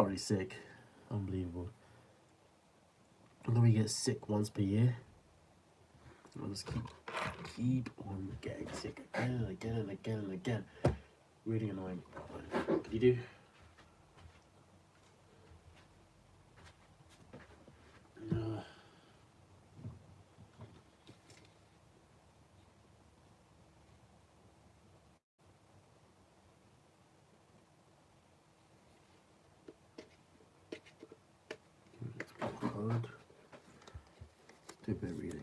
already sick. Unbelievable. And then we get sick once per year. I'll just keep on getting sick again and again and again and again. Really annoying. What can you do? Code. Do a bit of reading.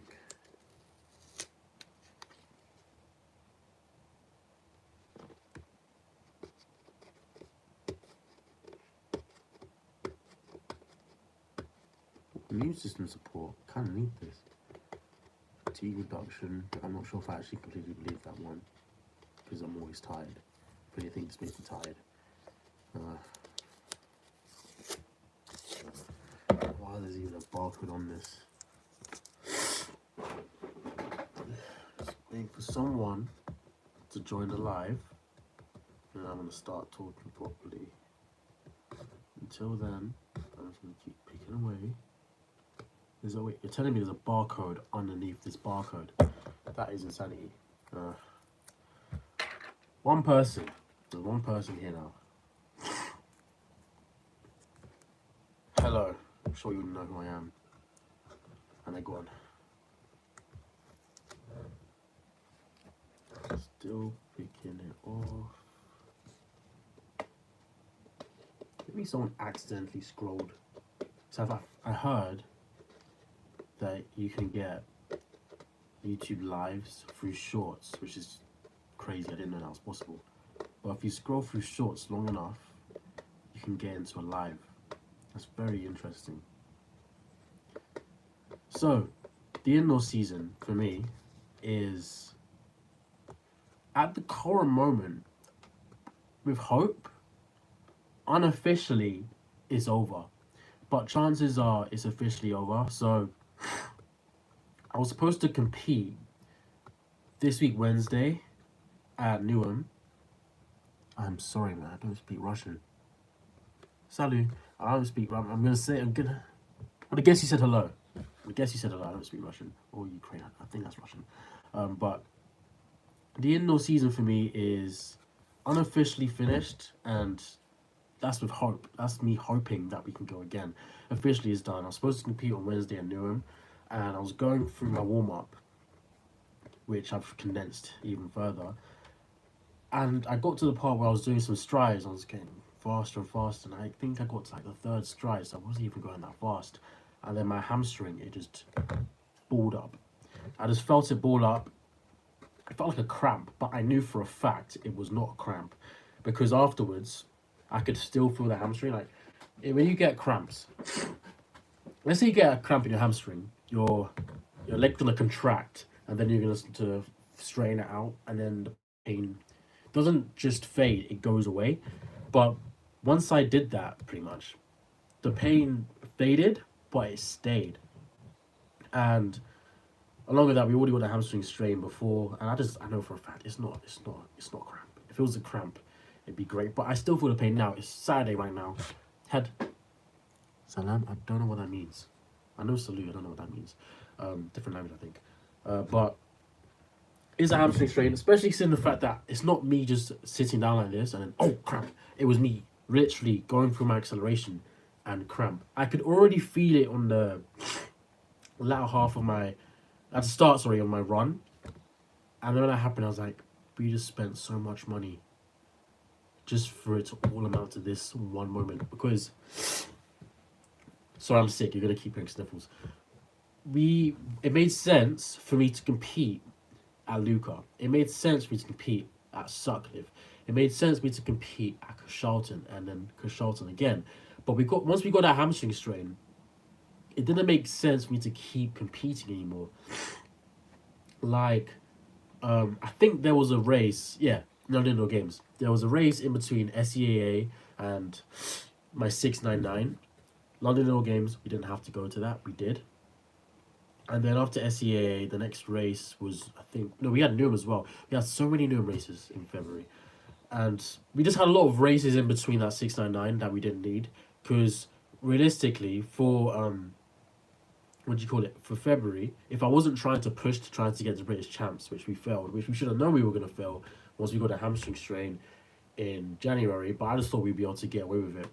Immune system support. Kind of need this. Fatigue reduction. I'm not sure if I actually completely believe that one because I'm always tired. If anything, just makes me tired. Why there's even a barcode on this? Just waiting for someone to join the live, and I'm gonna start talking properly. Until then, I'm just gonna keep picking away. Wait, you're telling me there's a barcode underneath this barcode? That is insanity. One person. There's one person here now. Hello. I'm sure you know who I am. And they're gone. Still picking it off. Maybe someone accidentally scrolled. So I heard that you can get YouTube lives through shorts, which is crazy. I didn't know that was possible. But if you scroll through shorts long enough, you can get into a live. That's very interesting. So, the indoor season for me is, at the current moment, with hope, unofficially it's over. But chances are it's officially over. So, I was supposed to compete this week Wednesday at Newham. I'm sorry, man. I don't speak Russian. Salut. I don't speak. I'm gonna guess you said hello. I guess you said hello. I don't speak Russian or Ukrainian. I think that's Russian. But the indoor season for me is unofficially finished, and that's with hope. That's me hoping that we can go again. Officially is done. I was supposed to compete on Wednesday at Newham, and I was going through my warm up, which I've condensed even further. And I got to the part where I was doing some strides. I was getting faster and faster, and I think I got to like the third stride, so I wasn't even going that fast. And then my hamstring, it just balled up. I just felt it ball up. It felt like a cramp, but I knew for a fact it was not a cramp, because afterwards I could still feel the hamstring. Like when you get cramps, let's say you get a cramp in your hamstring, your leg's gonna contract, and then you're gonna to strain it out, and then the pain doesn't just fade, it goes away. But once I did that, pretty much, the pain faded, but it stayed. And along with that, we already got the hamstring strain before, and I know for a fact it's not cramp. If it was a cramp, it'd be great. But I still feel the pain now. It's Saturday right now. Head salam. I don't know what that means. I know salute. I don't know what that means. Different language, I think. But it's a hamstring strain, especially seeing the fact that it's not me just sitting down like this and then, oh, cramp. It was me literally going through my acceleration and cramp. I could already feel it on the latter half of at the start, of my run. And then when that happened, I was like, we just spent so much money just for it to all amount to this one moment. Because, sorry, I'm sick. You're going to keep hearing sniffles. It made sense for me to compete at Luca. It made sense for me to compete at Sutcliffe. It made sense for me to compete at Cushalton and then Cushalton again. But once we got that hamstring strain, it didn't make sense for me to keep competing anymore. Like, I think there was a race, London Indoor Games. There was a race in between SEAA and my 699. London Indoor Games, we didn't have to go to that. We did. And then after SEAA, the next race was, we had Newham as well. We had so many Newham races in February. And we just had a lot of races in between that 699 that we didn't need. because realistically, for what do you call it, for February, if I wasn't trying to push to try to get to British champs, which we failed, which we should have known we were gonna fail once we got a hamstring strain in January, but I just thought we'd be able to get away with it,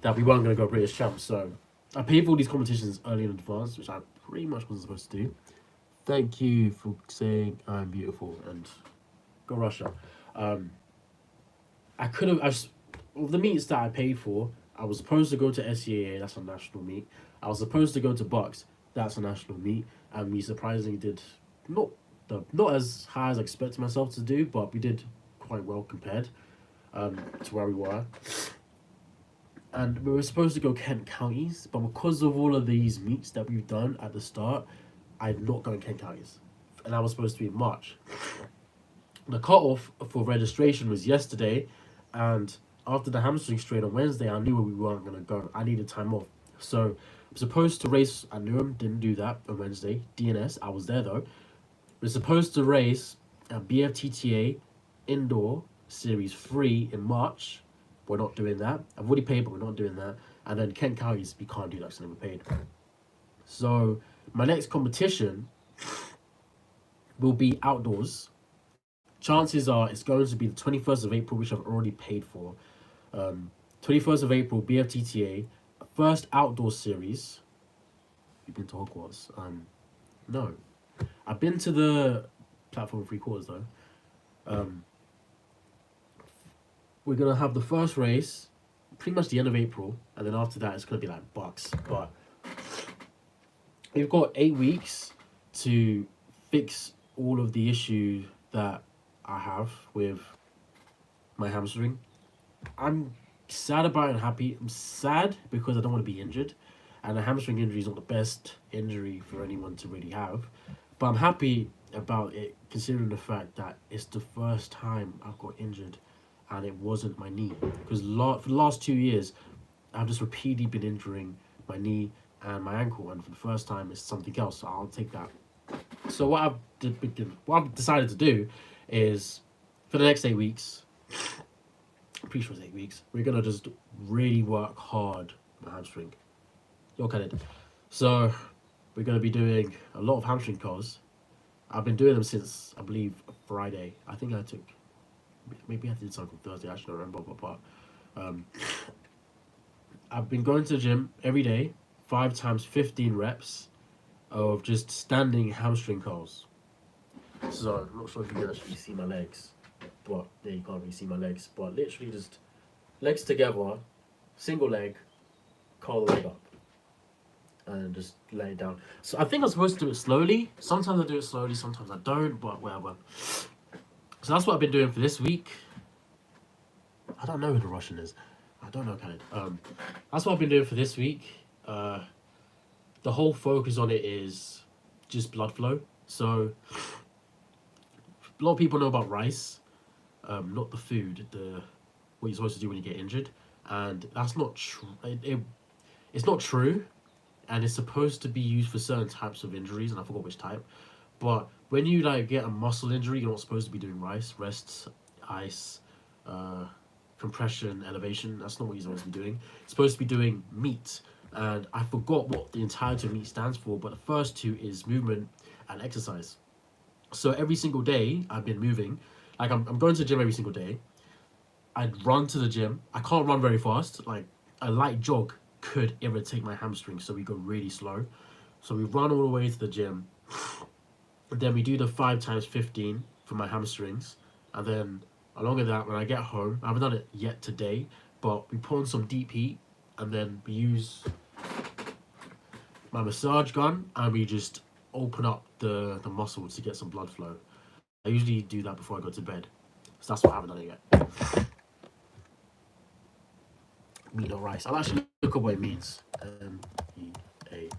that we weren't gonna go British champs. So I paid for all these competitions early in advance, which I pretty much wasn't supposed to do. Thank you for saying I'm beautiful and go Russia. Um, I could have. Well, the meets that I paid for, I was supposed to go to SCAA. That's a national meet. I was supposed to go to Bucks. That's a national meet, and we surprisingly did not as high as I expected myself to do, but we did quite well compared to where we were. And we were supposed to go Kent counties, but because of all of these meets that we've done at the start, I'm not going Kent counties, and I was supposed to be in March. The cutoff for registration was yesterday, and after the hamstring strain on Wednesday, I knew we weren't gonna go. I needed time off, so I'm supposed to race at Newham. Didn't do that on Wednesday. DNS, I was there though. We're supposed to race at BFTTA Indoor Series 3 in March. We're not doing that. I've already paid, but we're not doing that. And then Kent Counties, we can't do that because I never paid. So my next competition will be outdoors. Chances are it's going to be the 21st of April, which I've already paid for. 21st of April, BFTTA, first outdoor series. You've been to Hogwarts? No. I've been to the platform 3/4 though. We're gonna have the first race pretty much the end of April, and then after that it's gonna be like Bucks. But we've got 8 weeks to fix all of the issues that I have with my hamstring. I'm sad about it and happy. I'm sad because I don't want to be injured, and a hamstring injury is not the best injury for anyone to really have. But I'm happy about it considering the fact that it's the first time I've got injured and it wasn't my knee. Because for the last 2 years, I've just repeatedly been injuring my knee and my ankle, and for the first time it's something else, so I'll take that. So what I've decided to do is for the next 8 weeks, I'm pretty sure it's 8 weeks, we're gonna just really work hard on my hamstring. Look at it. So we're gonna be doing a lot of hamstring curls. I've been doing them since I believe Friday. I think I took maybe I did something on Thursday. I actually don't remember, but I've been going to the gym every day, 5 times 15 reps of just standing hamstring curls. So I'm not sure if you can actually see my legs, but yeah, you can't really see my legs. But literally just legs together, single leg, curl the leg up, and just lay it down. So I think I'm supposed to do it slowly. Sometimes I do it slowly, sometimes I don't, but whatever. So that's what I've been doing for this week. I don't know who the Russian is. I don't know, Khaled. That's what I've been doing for this week. The whole focus on it is just blood flow. So a lot of people know about rice, not the food, what you're supposed to do when you get injured, and that's not true. It's not true, and it's supposed to be used for certain types of injuries, and I forgot which type. But when you get a muscle injury, you're not supposed to be doing rice, rests, ice, compression, elevation. That's not what you're supposed to be doing. You're supposed to be doing meat. And I forgot what the entirety of meat stands for, but the first two is movement and exercise. So every single day I've been moving. Like I'm going to the gym every single day. I'd run to the gym. I can't run very fast. Like a light jog could irritate my hamstring, so we go really slow. So we run all the way to the gym. And then we do the 5 times 15 for my hamstrings. And then along with that, when I get home, I haven't done it yet today, but we put on some deep heat, and then we use my massage gun and we just open up the muscle to get some blood flow. I usually do that before I go to bed. So that's what I haven't done it yet. Meat or rice. I'll actually look up what it means. MEAT. I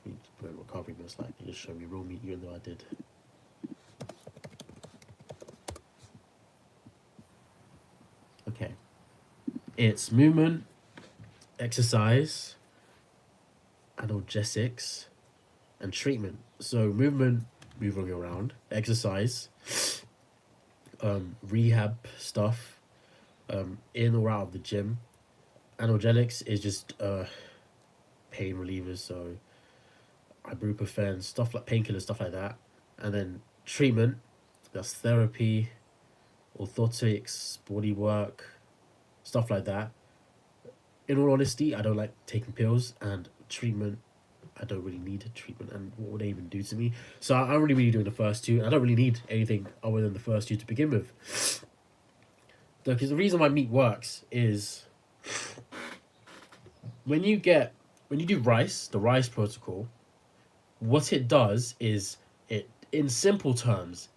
need to put in recovery most likely. Just show me raw meat, even though I did. Okay. It's movement, exercise, analgesics, and treatment. So movement, moving around. Exercise, rehab stuff, in or out of the gym. Analgesics is just pain relievers, so ibuprofen, stuff like painkillers, stuff like that. And then treatment, that's therapy, orthotics, body work, stuff like that. In all honesty, I don't like taking pills, and treatment, I don't really need treatment, and what would they even do to me? So I'm really doing the first two. I don't really need anything other than the first two to begin with. Because the reason why meat works is when you do rice, the rice protocol, what it does is it, in simple terms,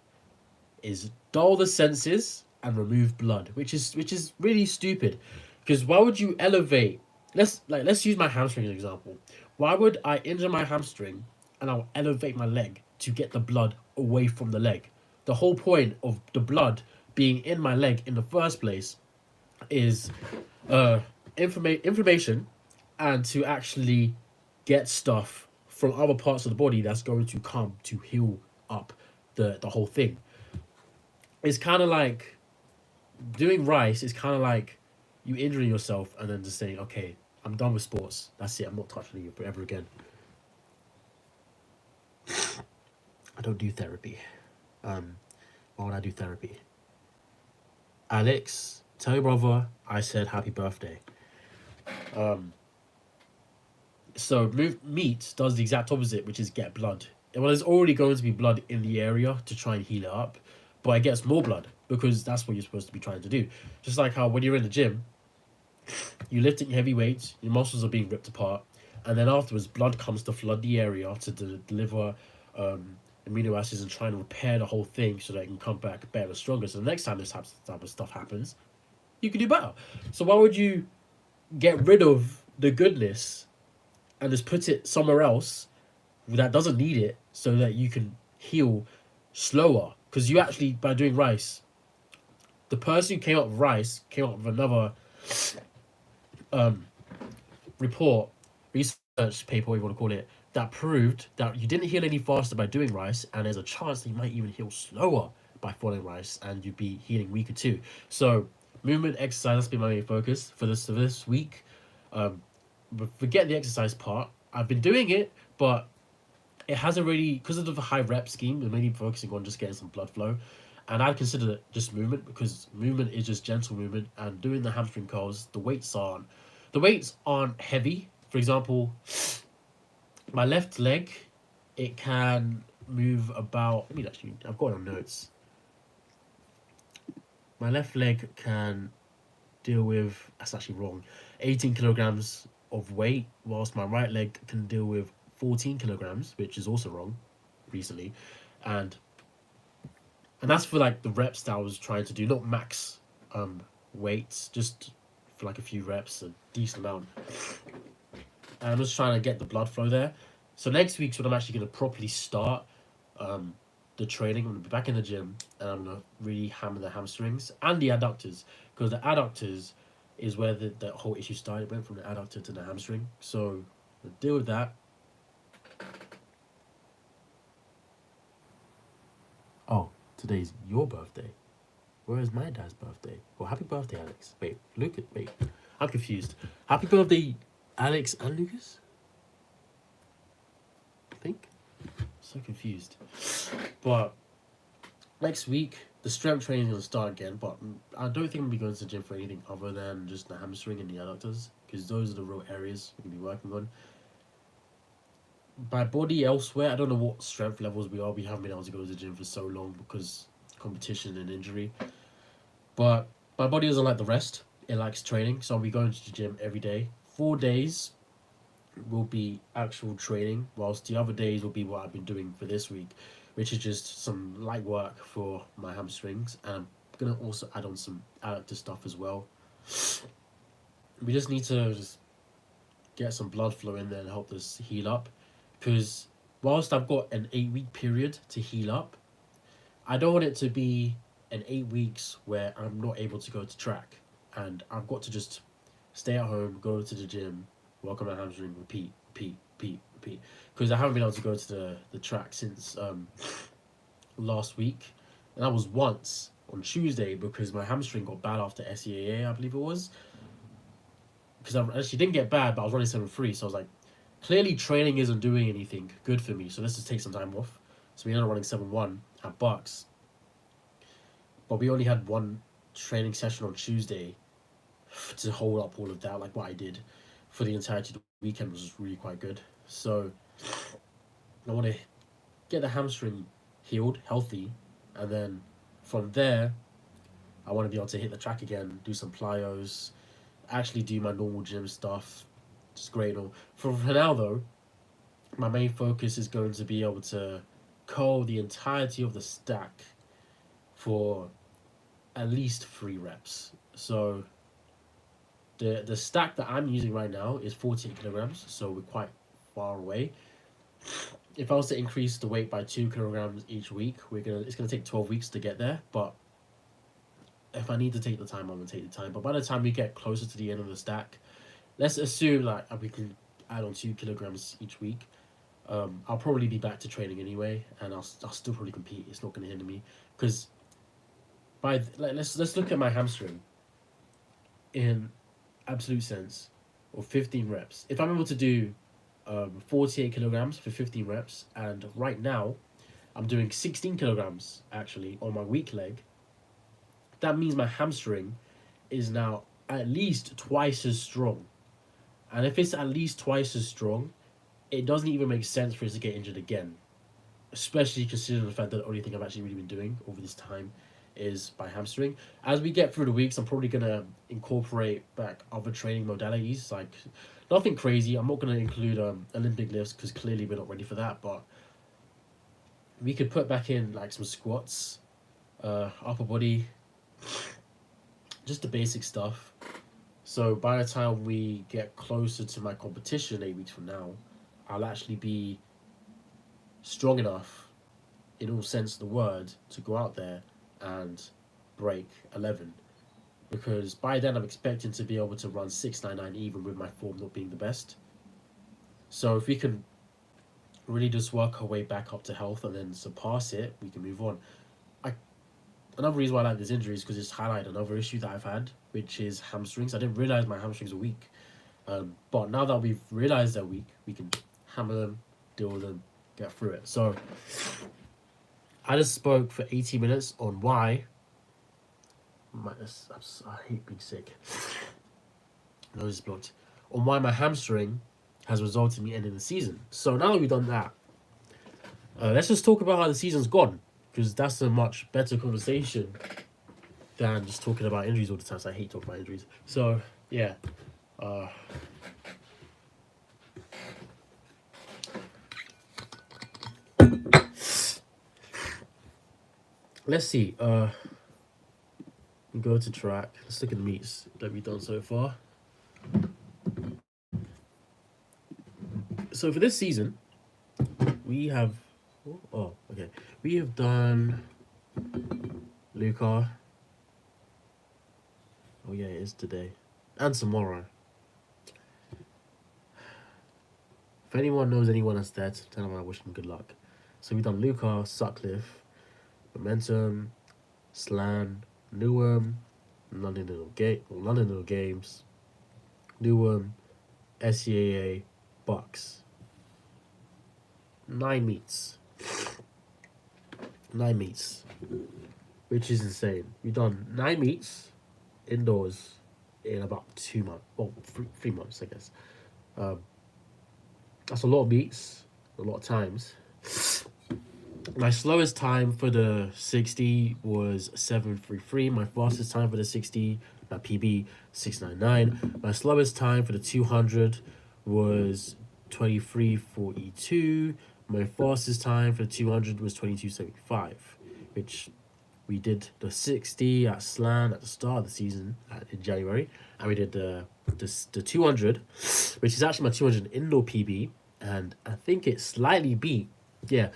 is dull the senses and remove blood, which is really stupid. Because why would you elevate? Let's use my hamstring as an example. Why would I injure my hamstring and I'll elevate my leg to get the blood away from the leg? The whole point of the blood being in my leg in the first place is information, and to actually get stuff from other parts of the body that's going to come to heal up the whole thing. It's kind of like doing rice is kind of like you injuring yourself and then just saying, okay, I'm done with sports. That's it. I'm not touching you ever again. I don't do therapy. Why would I do therapy? Alex, tell your brother I said happy birthday. So meat does the exact opposite, which is get blood. Well, there's already going to be blood in the area to try and heal it up, but it gets more blood because that's what you're supposed to be trying to do. Just like how when you're in the gym, you're lifting heavy weights, your muscles are being ripped apart, and then afterwards, blood comes to flood the area to deliver amino acids and try and repair the whole thing so that it can come back better and stronger. So the next time this type of stuff happens, you can do better. So why would you get rid of the goodness and just put it somewhere else that doesn't need it so that you can heal slower? Because you actually, by doing rice, the person who came up with rice came up with another report, research paper, whatever you want to call it, that proved that you didn't heal any faster by doing rice, and there's a chance that you might even heal slower by following rice, and you'd be healing weaker too. So movement, exercise, that's been my main focus for this week. But forget the exercise part. I've been doing it, but it hasn't really, because of the high rep scheme, I'm mainly focusing on just getting some blood flow. And I'd consider it just movement, because movement is just gentle movement. And doing the hamstring curls, the weights aren't heavy. For example, my left leg, it can move about, I mean, actually, I've got it on notes. My left leg can deal with, that's actually wrong, 18 kilograms of weight, whilst my right leg can deal with 14 kilograms, which is also wrong recently. And that's for like the reps that I was trying to do, not max weights, just for like a few reps, a decent amount. And I'm just trying to get the blood flow there. So next week's when I'm actually going to properly start the training. I'm going to be back in the gym, and I'm going to really hammer the hamstrings and the adductors, because the adductors is where the whole issue started. It went from the adductor to the hamstring. So we'll deal with that. Oh, today's your birthday. Where is my dad's birthday? Well, happy birthday, Alex. Wait, Lucas. Wait, I'm confused. Happy birthday, Alex and Lucas? I think. So confused. But next week, the strength training is going to start again. But I don't think I'm going to be going to the gym for anything other than just the hamstring and the adductors, because those are the real areas we're going to be working on. My body elsewhere, I don't know what strength levels we are. We haven't been able to go to the gym for so long because competition and injury. But my body doesn't like the rest. It likes training. So I'll be going to the gym every day. 4 days will be actual training, whilst the other days will be what I've been doing for this week, which is just some light work for my hamstrings. And I'm going to also add on some adductor stuff as well. We just need to just get some blood flow in there and help this heal up. Because whilst I've got an 8-week period to heal up, I don't want it to be an 8 weeks where I'm not able to go to track, and I've got to just stay at home, go to the gym, work on my hamstring, repeat. Because I haven't been able to go to the track since last week, and that was once on Tuesday because my hamstring got bad after SEAA, I believe it was. Because I actually didn't get bad, but I was running 7.3, so I was like, clearly training isn't doing anything good for me, so let's just take some time off. So we ended up running 7.1 at Bucks, but we only had one training session on Tuesday to hold up all of that, like what I did for the entirety of the weekend was really quite good. So I want to get the hamstring healed, healthy, and then from there, I want to be able to hit the track again, do some plyos, actually do my normal gym stuff. It's great. For now, though, my main focus is going to be able to curl the entirety of the stack for at least 3 reps. So the stack that I'm using right now is 48 kilograms, so we're quite far away. If I was to increase the weight by 2 kilograms each week, it's gonna take 12 weeks to get there. But if I need to take the time, I'm gonna take the time. But by the time we get closer to the end of the stack, let's assume like we can add on 2 kilograms each week. I'll probably be back to training anyway, and I'll still probably compete. It's not gonna hinder me because let's look at my hamstring in absolute sense, or 15 reps. If I'm able to do 48 kilograms for 15 reps, and right now I'm doing 16 kilograms actually on my weak leg, that means my hamstring is now at least twice as strong. And if it's at least twice as strong, it doesn't even make sense for it to get injured again, especially considering the fact that the only thing I've actually really been doing over this time is my hamstring. As we get through the weeks, I'm probably going to incorporate back other training modalities, like nothing crazy. I'm not going to include Olympic lifts because clearly we're not ready for that, but we could put back in like some squats, upper body, just the basic stuff. So by the time we get closer to my competition 8 weeks from now, I'll actually be strong enough, in all sense of the word, to go out there and break 11. Because by then I'm expecting to be able to run 6.99 even with my form not being the best. So if we can really just work our way back up to health and then surpass it, we can move on. Another reason why I like this injury is because it's highlighted another issue that I've had, which is hamstrings. I didn't realize my hamstrings were weak. But now that we've realized they're weak, we can hammer them, deal with them, get through it. So I just spoke for 80 minutes on why. I hate being sick. Nose is blocked. On why my hamstring has resulted in me ending the season. So now that we've done that, let's just talk about how the season's gone, because that's a much better conversation than just talking about injuries all the time. So I hate talking about injuries. So yeah. Let's see. We go to track. Let's look at the meets that we've done so far. So for this season, we have. Oh, okay. We have done Luca. Oh yeah, it is today and tomorrow. If anyone knows anyone that's there, tell them I wish them good luck. So we've done Luca, Sutcliffe, Momentum, Slan, Newham, London Little Games, Newham, SEAA, Bucks. 9 meets. 9 meets. Which is insane. We've done 9 meets indoors in about 2 months. Well, 3 months, I guess. That's a lot of meets, a lot of times. My slowest time for the 60 was 7.33. My fastest time for the 60, my PB, 6.99. My slowest time for the 200 was 23.42. My fastest time for the 200 was 22.75, which we did the 60 at Slan at the start of the season in January, and we did the 200, which is actually my 200 indoor PB, and I think it slightly beat. Yeah,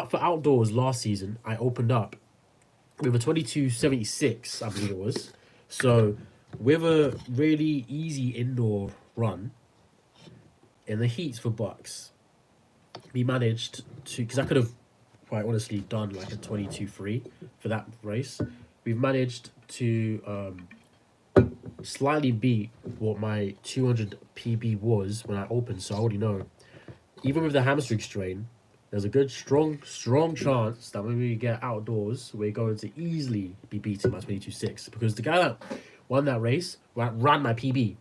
for outdoors last season, I opened up with a 22.76, I believe it was. So with a really easy indoor run in the heats for Bucks, we managed to, because I could have quite honestly done like a 22.3 for that race, we've managed to slightly beat what my 200 PB was when I opened. So I already know, even with the hamstring strain, there's a good, strong chance that when we get outdoors, we're going to easily be beating my 22.6. Because the guy that won that race ran my PB.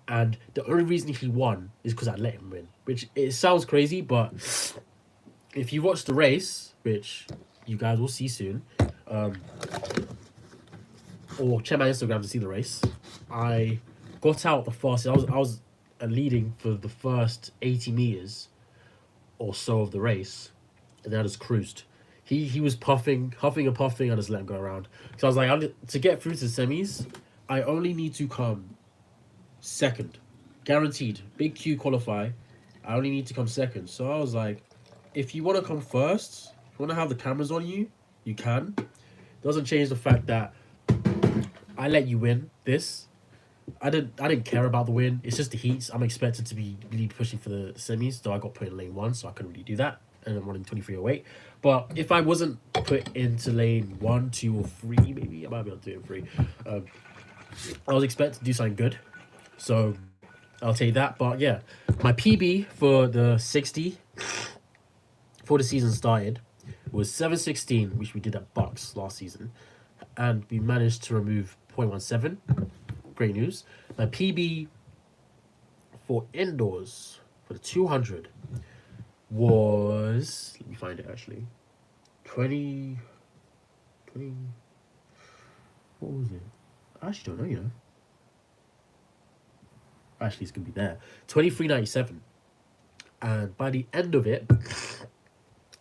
And the only reason he won is because I let him win. Which, it sounds crazy, but if you watch the race, which you guys will see soon, or check my Instagram to see the race, I got out the fastest. I was leading for the first 80 meters or so of the race, and then I just cruised. He was huffing and puffing. I just let him go around. So I was like, to get through to the semis, I only need to come second, guaranteed. Big Q qualify. I only need to come second. So I was like, if you want to come first, if you want to have the cameras on you, you can. Doesn't change the fact that I let you win this. I didn't care about the win. It's just the heats. I'm expected to be really pushing for the semis, though I got put in lane 1, so I couldn't really do that. And I'm running 23.08. But if I wasn't put into lane 1, 2, or 3, maybe I might be able to do it in 3. I was expected to do something good. So I'll take that. But yeah, my PB for the 60 before the season started was 7:16, which we did at Bucks last season. And we managed to remove 0.17. Great news. My PB for indoors for the 200 was, let me find it actually, 20, what was it? I actually don't know, Actually, it's going to be there. 23.97. And by the end of it,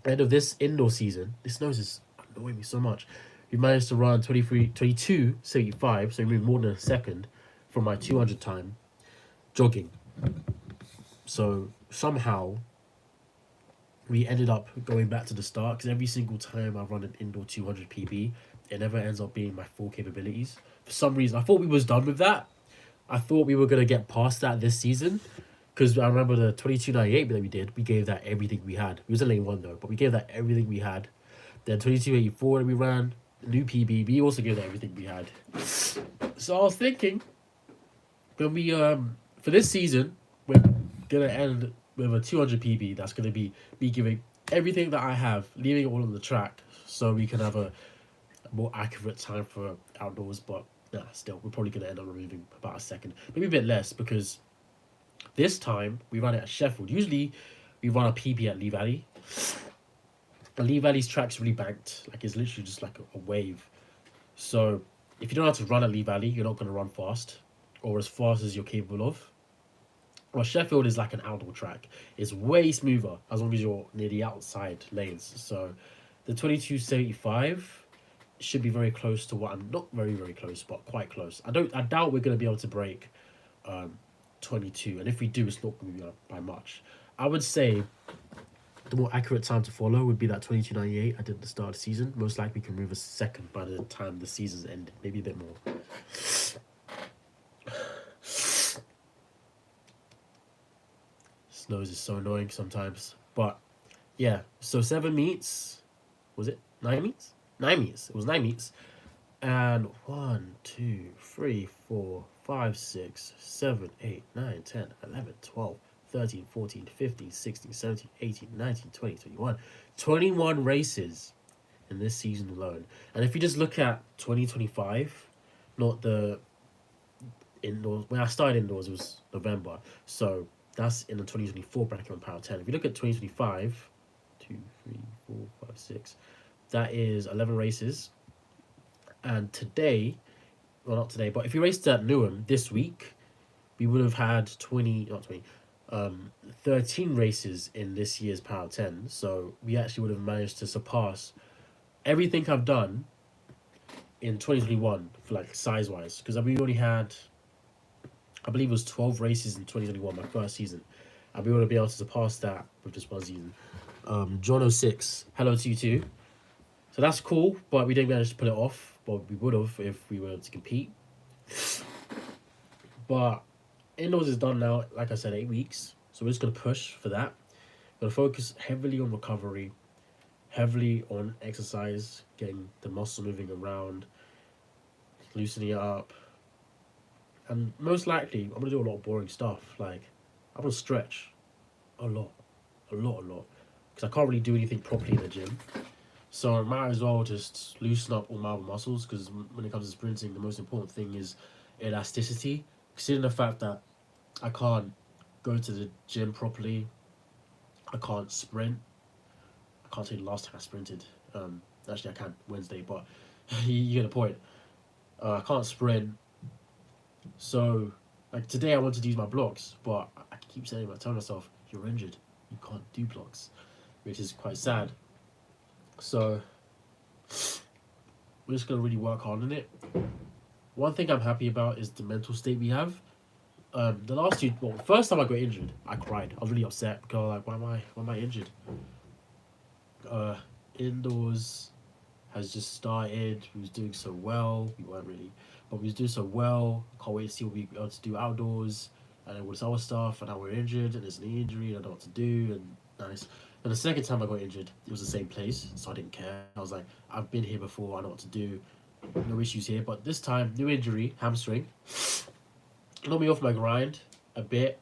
end of this indoor season, this nose is annoying me so much. We managed to run 22.75, so we moved more than a second from my 200 time jogging. So somehow we ended up going back to the start, because every single time I run an indoor 200 PB, it never ends up being my full capabilities. For some reason, I thought we was done with that. I thought we were going to get past that this season, because I remember the 22.98 that we did, we gave that everything we had. We was in lane 1 though, but we gave that everything we had. Then 22.84 that we ran, new PB, we also gave that everything we had. So I was thinking, when we, for this season, we're going to end with a 200 PB that's going to be me giving everything that I have, leaving it all on the track, so we can have a more accurate time for outdoors. But nah, still, we're probably going to end up removing about a second, maybe a bit less, because this time we ran it at Sheffield. Usually we run a PB at Lee Valley. And Lee Valley's track's really banked. Like, it's literally just like a wave. So if you don't know how to run at Lee Valley, you're not going to run fast, or as fast as you're capable of. Well, Sheffield is like an outdoor track. It's way smoother as long as you're near the outside lanes. So the 22.75 should be very close to what I'm, not very, very close, but quite close. I doubt we're going to be able to break 22. And if we do, it's not going to be by much. I would say the more accurate time to follow would be that 22.98 I did at the start of the season. Most likely we can move a second by the time the season's ended. Maybe a bit more. Nose is so annoying sometimes. But yeah, so 7 meets. Was it 9 meets? 9 meets. It was 9 meets. And 1, 2, 3, 4, 5, 6, 7, 8, 9, 10, 11, 12, 13, 14, 15, 16, 17, 18, 19, 20, 21. 21 races in this season alone. And if you just look at 2025, not the indoors. When I started indoors, it was November. So that's in the 2024 bracket on Power 10. If you look at 2025, 2, 3, 4, 5, 6, that is 11 races. And today, well, not today, but if you raced at Newham this week, we would have had 13 races in this year's Power 10. So we actually would have managed to surpass everything I've done in 2021 for like size-wise. Because we only had, I believe it was 12 races in 2021, my first season. And we would have been able to surpass that with just one season. John 06, hello to you too. So that's cool, but we didn't manage to pull it off. But we would have if we were to compete. But indoors is done now, like I said, 8 weeks. So we're just going to push for that. We're going to focus heavily on recovery, heavily on exercise, getting the muscle moving around, loosening it up, and most likely I'm gonna do a lot of boring stuff. Like I'm gonna stretch a lot, a lot, because I can't really do anything properly in the gym. So I might as well just loosen up all my other muscles because when it comes to sprinting, the most important thing is elasticity. Considering the fact that I can't go to the gym properly, I can't sprint. I can't tell you the last time I sprinted. Actually, I can Wednesday, but you get the point. I can't sprint. So, like today, I wanted to use my blocks, but I keep saying, I tell myself, you're injured. You can't do blocks, which is quite sad. So, we're just gonna really work hard on it. One thing I'm happy about is the mental state we have. The last two, well, first time I got injured, I cried. I was really upset because like, why am I injured? Indoors has just started. We was doing so well. We weren't really, but we was doing so well. Can't wait to see what we able to do outdoors and then all this other stuff. And now we're injured, and there's an injury, and I don't know what to do. And nice. And the second time I got injured, it was the same place, so I didn't care. I was like, I've been here before. I know what to do. No issues here. But this time, new injury, hamstring. Knocked me off my grind a bit,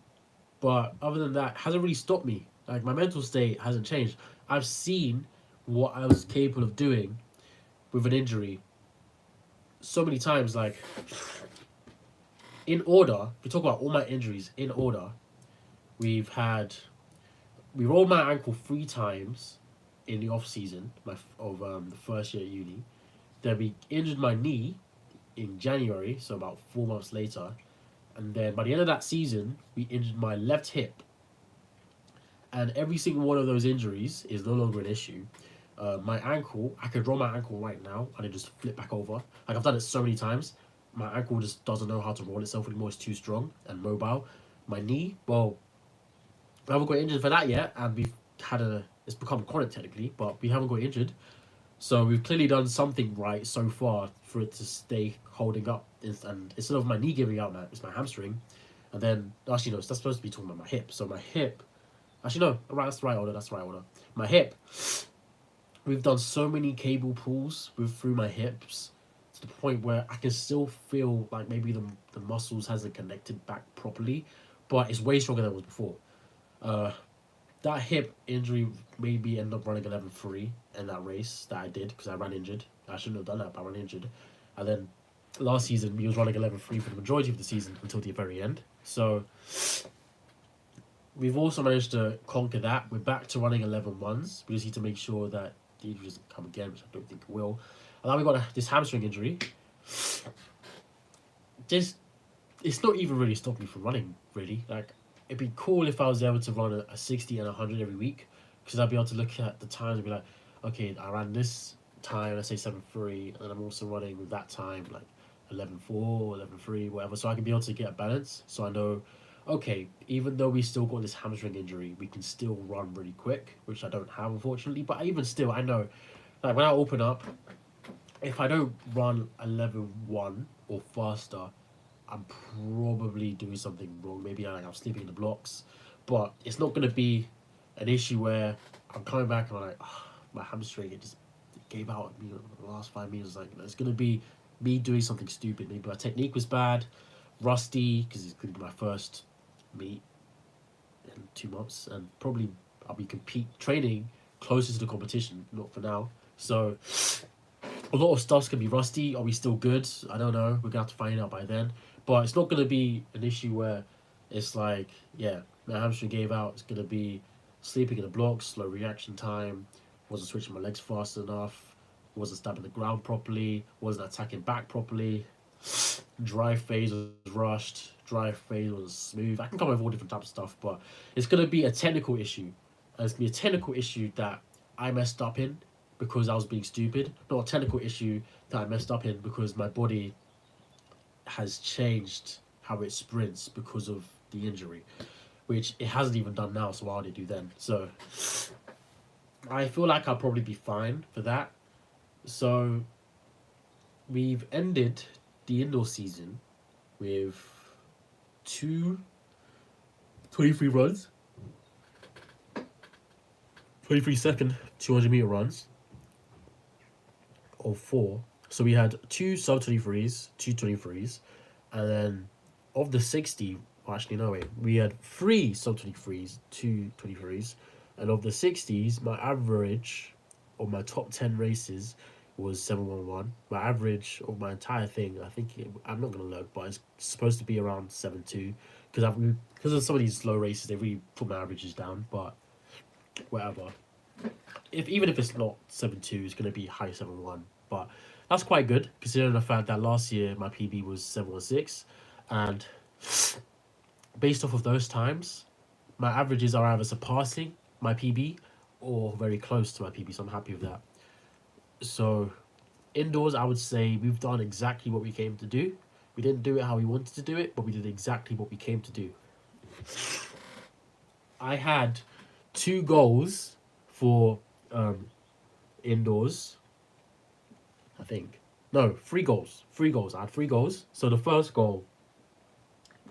but other than that, hasn't really stopped me. Like my mental state hasn't changed. I've seen what I was capable of doing with an injury so many times. Like in order, we talk about all my injuries in order. We rolled my ankle 3 times in the off season of the first year at uni. Then we injured my knee in January, so about 4 months later. And then by the end of that season, we injured my left hip. And every single one of those injuries is no longer an issue. My ankle, I could roll my ankle right now and it just flip back over. Like I've done it so many times. My ankle just doesn't know how to roll itself anymore. It's too strong and mobile. My knee, well, I haven't got injured for that yet. And it's become chronic technically, but we haven't got injured. So we've clearly done something right so far for it to stay holding up. And instead of my knee giving out, it's my hamstring. And then, actually, no, that's supposed to be talking about my hip. So my hip, actually, no, right, that's the right order. That's the right order. My hip, we've done so many cable pulls through my hips to the point where I can still feel like maybe the muscles hasn't connected back properly, but it's way stronger than it was before. That hip injury made me end up running 11.3 in that race that I did because I ran injured. I shouldn't have done that, but I ran injured. And then last season, we was running 11.3 for the majority of the season until the very end. So we've also managed to conquer that. We're back to running 11.1s. We just need to make sure that the injury doesn't come again, which I don't think it will. And now we got this hamstring injury. It's not even really stopped me from running, really. Like, it'd be cool if I was able to run a 60 and 100 every week, because I'd be able to look at the times and be like, okay, I ran this time, let's say 7.3, and I'm also running with that time, like 11.4, 11.3, whatever, so I can be able to get a balance, so I know, okay, even though we still got this hamstring injury, we can still run really quick, which I don't have, unfortunately, but even still, I know, like, when I open up, if I don't run 11.1 or faster, I'm probably doing something wrong. Maybe I'm sleeping in the blocks, but it's not going to be an issue where I'm coming back and I'm like, oh, my hamstring, it gave out at me in the last 5 meters. Like, it's going to be me doing something stupid. Maybe my technique was bad, rusty, because it's going to be my first meet in 2 months, and probably I'll be training closer to the competition, not for now. So a lot of stuff's going to be rusty. Are we still good? I don't know. We're going to have to find out by then. But it's not going to be an issue where it's like, yeah, my hamstring gave out. It's going to be sleeping in the blocks, slow reaction time, wasn't switching my legs fast enough, wasn't stabbing the ground properly, wasn't attacking back properly. Drive phase was rushed, drive phase was smooth. I can come up with all different types of stuff, but it's going to be a technical issue. And it's going to be a technical issue that I messed up in because I was being stupid, not a technical issue that I messed up in because my body has changed how it sprints because of the injury, which it hasn't even done now, so why would it do then? So I feel like I'll probably be fine for that. So we've ended the indoor season with 23 runs, 23-second 200-meter runs, or 4 So we had two sub-23s, two 23s, and then of the 60, well, actually, no, wait, we had three sub-23s, two 23s, and of the 60s, my average of my top 10 races was 711. My average of my entire thing, I think, I'm not going to look, but it's supposed to be around 72, because of some of these slow races, they really put my averages down, but whatever. Even if it's not 7.2, it's going to be high 7.1. But that's quite good considering the fact that last year my PB was 7.16, and based off of those times, my averages are either surpassing my PB or very close to my PB. So I'm happy with that. So indoors, I would say we've done exactly what we came to do. We didn't do it how we wanted to do it, but we did exactly what we came to do. I had two goals for indoors. I think no, three goals. Three goals. I had three goals. So the first goal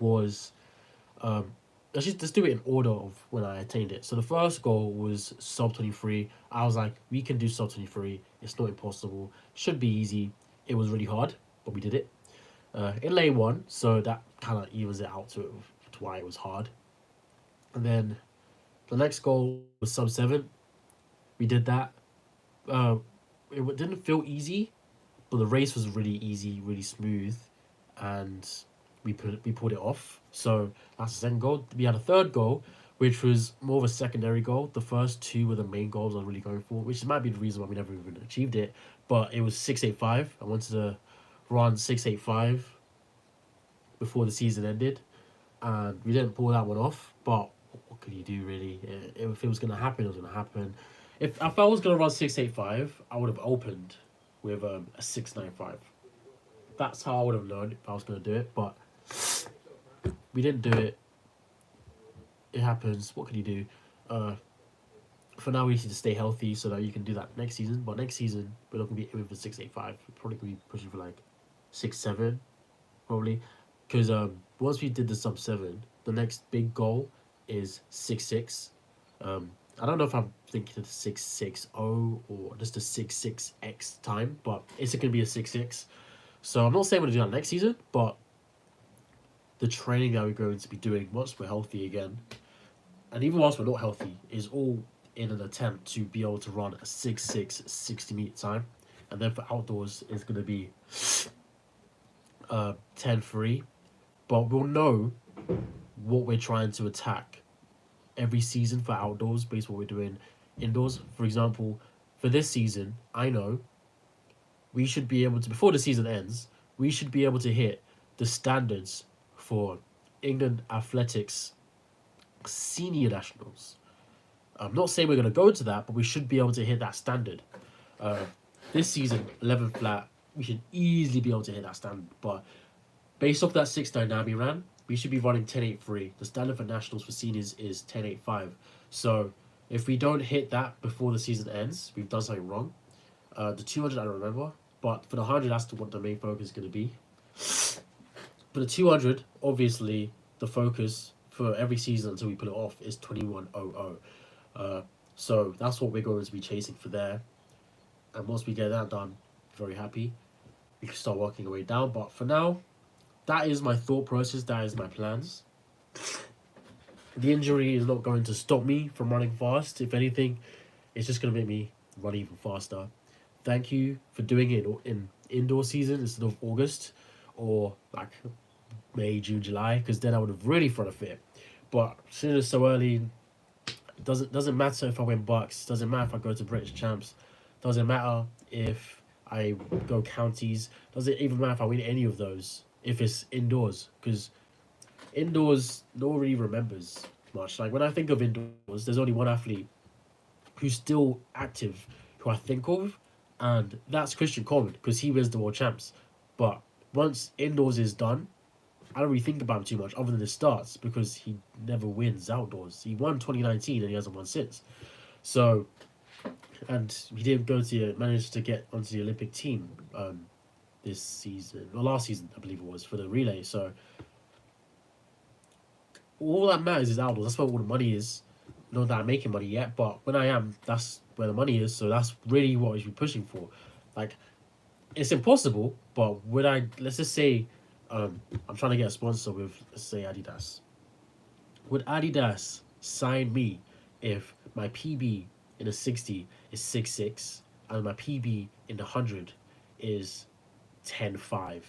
was let's do it in order of when I attained it. So the first goal was sub 23. I was like, we can do sub 23. It's not impossible. Should be easy. It was really hard, but we did it. In lane one, so that kind of evens it out to why it was hard. And then the next goal was sub 7. We did that. It didn't feel easy, but the race was really easy, really smooth, and we pulled it off. So that's the second goal. We had a third goal, which was more of a secondary goal. The first two were the main goals I was really going for, which might be the reason why we never even achieved it. But it was 685. I wanted to run 685 before the season ended, and we didn't pull that one off. But what could you do really? If it was gonna happen, it was gonna happen. If I was gonna run 685, I would have opened with a 695. That's how I would have known if I was gonna do it, but we didn't do it. It happens. What can you do? For now, we need to stay healthy so that you can do that next season. But next season, we're not gonna be aiming for 685. We're probably gonna be pushing for like 6.7, probably, because once we did the sub 7, the next big goal is 6.6. I don't know if I'm thinking of the 6.60 or just the 6.6x time, but it's gonna be a 6.6. So I'm not saying we're gonna do that next season, but the training that we're going to be doing once we're healthy again, and even whilst we're not healthy, is all in an attempt to be able to run a 6.6 60-meter time. And then for outdoors, it's going to be 10.3. But we'll know what we're trying to attack every season for outdoors based on what we're doing indoors. For example, for this season, I know we should be able to, before the season ends, we should be able to hit the standards for England athletics senior nationals. I'm not saying we're going to go to that, but we should be able to hit that standard. This season, 11 flat, we should easily be able to hit that standard. But based off that 6.99 we ran, we should be running 10.83. The standard for nationals for seniors is 10.85. So if we don't hit that before the season ends, we've done something wrong. The 200 I don't remember, but for the 100, that's what the main focus is going to be. For the 200, obviously, the focus for every season until we put it off is 21.00. So that's what we're going to be chasing for there. And once we get that done, very happy. We can start working our way down. But for now, that is my thought process. That is my plans. The injury is not going to stop me from running fast. If anything, it's just going to make me run even faster. Thank you for doing it in indoor season instead of August or like May, June, July, because then I would have really thrown a fit. But since it's so early, it doesn't matter if I win Bucks. Doesn't matter if I go to British champs. Doesn't matter if I go counties. Doesn't even matter if I win any of those if it's indoors, because indoors no one really remembers much. Like when I think of indoors, there's only one athlete who's still active who I think of, and that's Christian Coleman, because he wins the world champs. But once indoors is done, I don't really think about him too much other than the starts, because he never wins outdoors. He won 2019 and he hasn't won since. So, and he didn't manage to get onto the Olympic team this season, or last season, I believe it was, for the relay. So, all that matters is outdoors. That's where all the money is. Not that I'm making money yet, but when I am, that's where the money is. So that's really what we should be pushing for. Like, It's impossible, but would I? Let's just say, I'm trying to get a sponsor with, let's say, Adidas. Would Adidas sign me if my PB in a 60 is 6'6" and my PB in the 100 is 10'5"?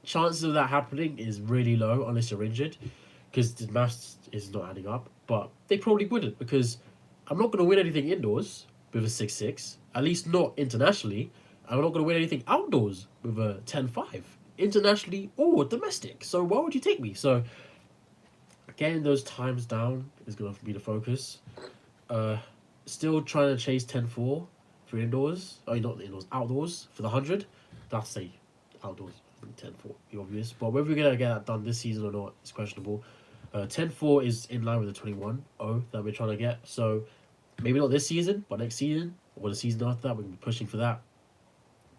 Chances of that happening is really low unless you're injured, because the maths is not adding up. But they probably wouldn't, because I'm not going to win anything indoors with a 6'6", at least not internationally. I'm not going to win anything outdoors with a 10'5", internationally or domestic. So why would you take me? So getting those times down is going to be the focus. Uh, Still trying to chase 10'4" for indoors. Oh, not indoors, outdoors for the 100. That's say outdoors 10'4", be obvious. But whether we're going to get that done this season or not is questionable. 10'4" is in line with the 21-0 that we're trying to get. So maybe not this season, but next season or the season after that, we're going to be pushing for that.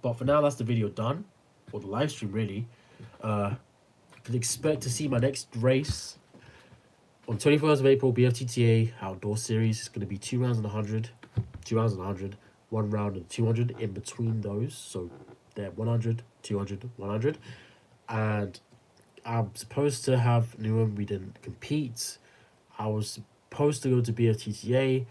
But for now, that's the video done, or the live stream really. You can expect to see my next race on 21st of April, BFTTA Outdoor Series. It's going to be 2 rounds on 100, 2 rounds on 100, 1 round on 200 in between those. So they're 100, 200, 100. And I'm supposed to have Newham. We didn't compete. I was supposed to go to BFTTA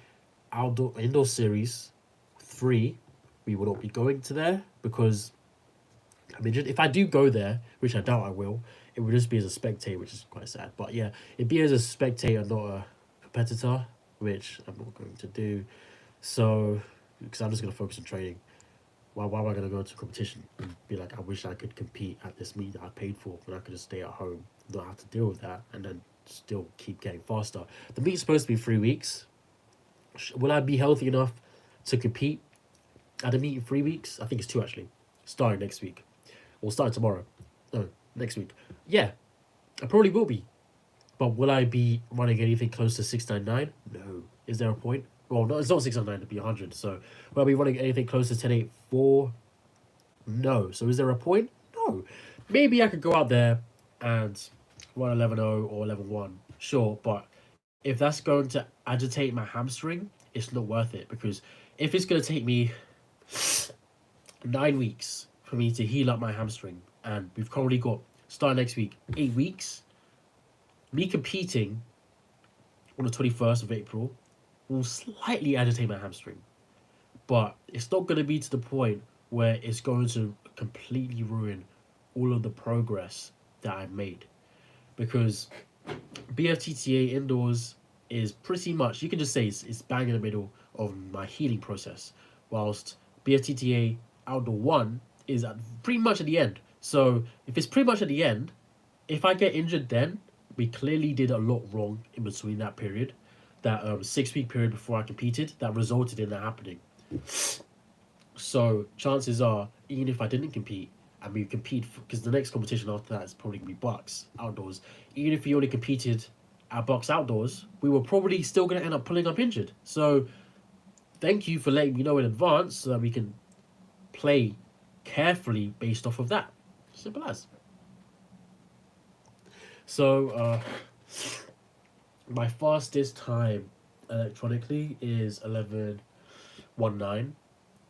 Indoor Series 3. We will not be going to there because I'm injured. If I do go there, which I doubt I will, it would just be as a spectator, which is quite sad. But yeah, it'd be as a spectator, not a competitor, which I'm not going to do. So, because I'm just going to focus on training. Why am I going to go to competition and be like, I wish I could compete at this meet that I paid for, when I could just stay at home, not have to deal with that, and then still keep getting faster. The meet's supposed to be 3 weeks. Will I be healthy enough to compete at a meet in 3 weeks? I think it's 2 actually. Starting next week. Or starting tomorrow. No, next week. Yeah, I probably will be. But will I be running anything close to 699? No. Is there a point? Well, no, it's not 699, it'd be 100. So will I be running anything close to 1084? No. So is there a point? No. Maybe I could go out there and run 11.0 or 11.1. Sure, but if that's going to agitate my hamstring, it's not worth it, because if it's going to take me 9 weeks for me to heal up my hamstring, and we've currently got, starting next week, 8 weeks, me competing on the 21st of April will slightly agitate my hamstring. But it's not going to be to the point where it's going to completely ruin all of the progress that I've made. Because BFTTA indoors is pretty much, you can just say it's bang in the middle of my healing process, whilst BFTTA outdoor 1 is pretty much at the end. So if it's pretty much at the end, if I get injured then, we clearly did a lot wrong in between that period, that 6-week period before I competed, that resulted in that happening. So chances are, even if I didn't compete, and we compete, because the next competition after that is probably going to be Bucks outdoors, even if we only competed at Bucks outdoors, we were probably still going to end up pulling up injured. So thank you for letting me know in advance so that we can play carefully based off of that. Simple as. So my fastest time electronically is 11:19.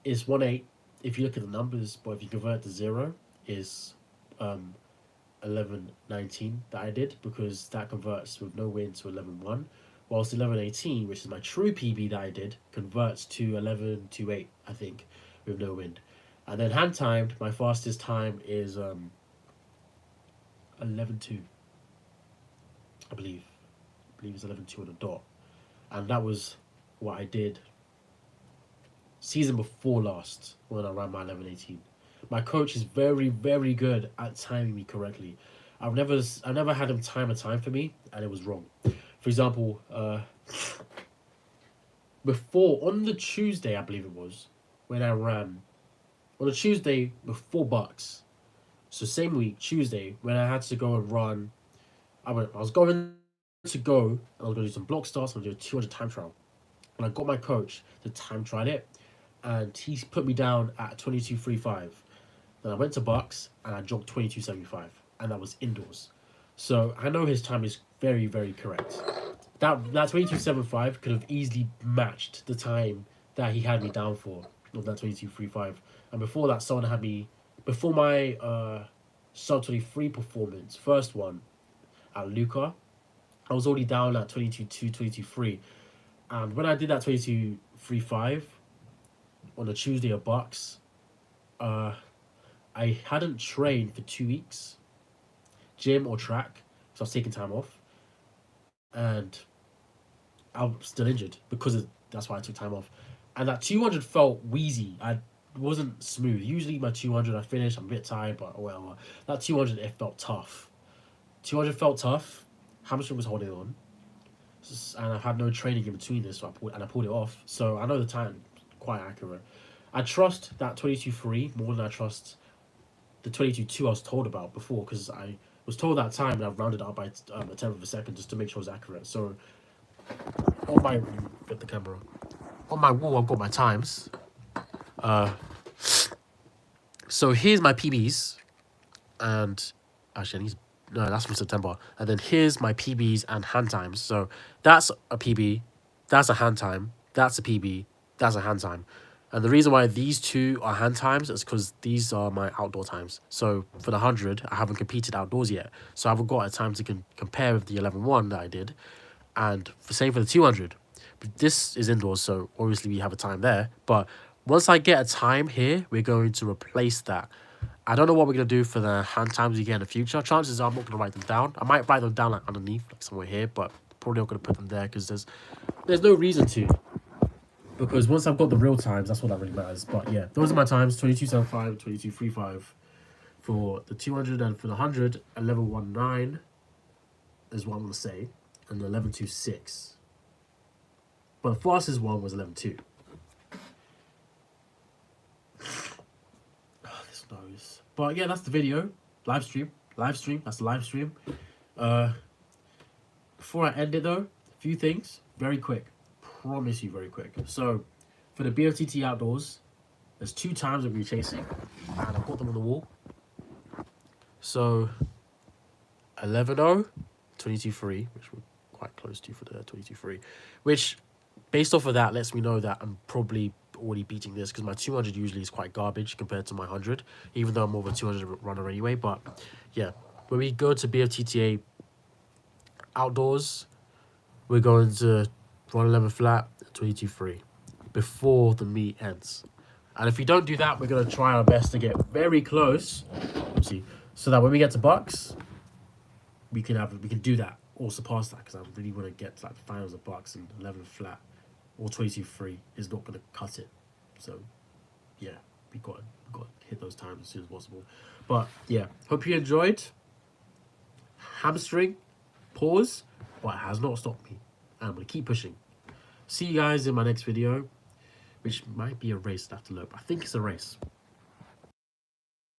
It's 1:8 if you look at the numbers, but if you convert to 0, is 11:19 that I did, because that converts with no wind to 11:1, whilst 11:18, which is my true PB that I did, converts to 11:28, I think, with no wind. And then hand timed, my fastest time is 11:2. I believe it's 11:2 on the dot, and that was what I did season before last when I ran my 11:18. My coach is very, very good at timing me correctly. I've never had him time a time for me and it was wrong. For example, before, on the Tuesday, I believe it was, when I ran on a Tuesday before Bucks. So same week, Tuesday, when I had to go and run, I was going to go and I was going to do some block starts and do a 200 time trial. And I got my coach to time trial it, and he put me down at 22:35. Then I went to Bucks and I jogged 22:75, and that was indoors. So I know his time is very, very correct. That 22:75 could have easily matched the time that he had me down for. of that 22.35. And before that, someone had me, before my sub 23 performance, first one at Luca, I was already down at 22.2, 22.3. And when I did that 22.35 on a Tuesday at Bucks, I hadn't trained for 2 weeks, gym or track, so I was taking time off. And I was still injured that's why I took time off. And that 200 felt wheezy. I wasn't smooth. Usually my 200 I finish, I'm a bit tired, but well, that 200 it felt tough. 200 felt tough. Hamstring was holding on, and I've had no training in between this, so I pulled it off. So I know the time quite accurate. I trust that 22.3 more than I trust the 22.2 I was told about before, because I was told that time and I've rounded up by a tenth of a second just to make sure it's accurate. So on my get the camera on my wall, I've got my times. So here's my PBs, and actually I need no, that's from September. And then here's my PBs and hand times. So that's a PB, that's a hand time, that's a PB, that's a hand time. And the reason why these two are hand times is because these are my outdoor times. So for the 100, I haven't competed outdoors yet. So I haven't got a time to compare with the 11.1 that I did. And same for the 200. But this is indoors, so obviously we have a time there. But once I get a time here, we're going to replace that. I don't know what we're going to do for the hand times we get in the future. Chances are I'm not going to write them down. I might write them down like underneath, like somewhere here, but probably not going to put them there because there's no reason to. Because once I've got the real times, that's what that really matters. But yeah, those are my times, 22.75, 22.35 for the 200, and for the 100, 11.19 is what I'm going to say, and 11.26. But the fastest one was 11.2. This nose. But yeah, that's the video. Live stream. That's the live stream. Before I end it though, a few things. Very quick. Promise you very quick. So, for the BFTT Outdoors, there's 2 times I'll be chasing. And I've got them on the wall. So, 11.0, 22.3, which we're quite close to for the 22.3. Which, based off of that, lets me know that I'm probably already beating this, because my 200 usually is quite garbage compared to my 100, even though I'm more of a 200 runner anyway. But yeah, when we go to BFTTA Outdoors, we're going to run 11 flat, 22.3 before the meet ends. And if we don't do that, we're going to try our best to get very close, so that when we get to Bucks, we can do that or surpass that, because I really want to get to like the finals of Bucks, and 11 flat or 22.3 is not going to cut it. So yeah, we got to hit those times as soon as possible. But yeah, hope you enjoyed. Hamstring, pause, but it has not stopped me. And I'm going to keep pushing. See you guys in my next video, which might be a race. I have to look. I think it's a race.